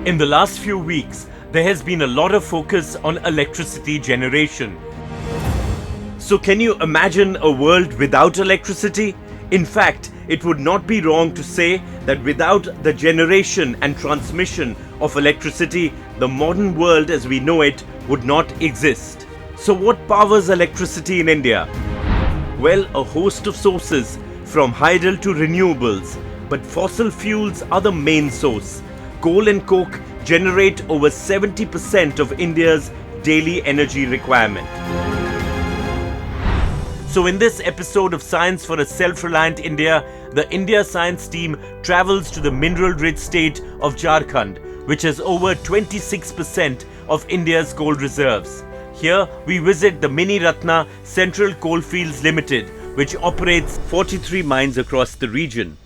In the last few weeks, there has been a lot of focus on electricity generation. So can you imagine a world without electricity? In fact, it would not be wrong to say that without the generation and transmission of electricity, the modern world as we know it would not exist. So what powers electricity in India? Well, a host of sources from hydel to renewables, but fossil fuels are the main source. Coal and coke generate over 70% of India's daily energy requirement. So in this episode of Science for a Self-Reliant India, the India Science team travels to the mineral-rich state of Jharkhand, which has over 26% of India's coal reserves. Here we visit the Mini Ratna Central Coalfields Limited, which operates 43 mines across the region.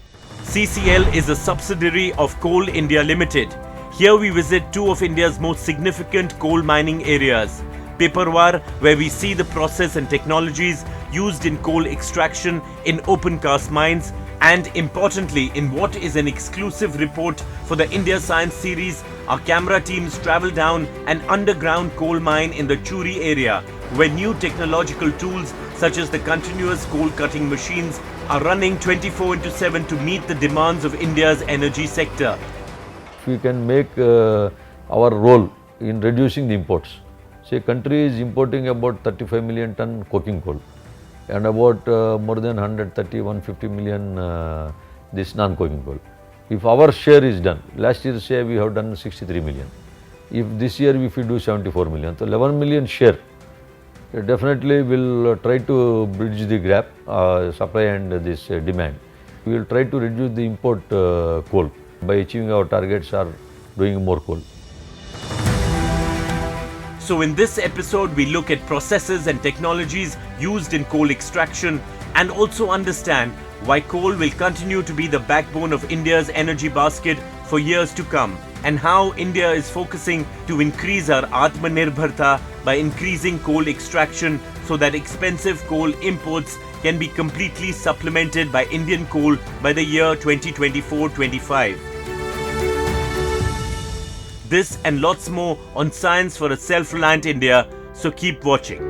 CCL is a subsidiary of Coal India Limited. Here we visit two of India's most significant coal mining areas. Piparwar, where we see the process and technologies used in coal extraction in open cast mines, and importantly, in what is an exclusive report for the India Science series, our camera teams travel down an underground coal mine in the Churi area, where new technological tools such as the continuous coal cutting machines are running 24/7 to meet the demands of India's energy sector. We can make our role in reducing the imports. Say, country is importing about 35 million ton coking coal and about more than 130-150 million this non-coking coal. If our share is done, last year say we have done 63 million. If this year if we do 74 million, so 11 million share, definitely will try to bridge the gap, supply and this demand. We will try to reduce the import coal by achieving our targets or doing more coal. So in this episode, we look at processes and technologies used in coal extraction and also understand why coal will continue to be the backbone of India's energy basket for years to come, and how India is focusing to increase our Atmanirbharta by increasing coal extraction so that expensive coal imports can be completely supplemented by Indian coal by the year 2024-25. This and lots more on Science for a Self-Reliant India, so keep watching.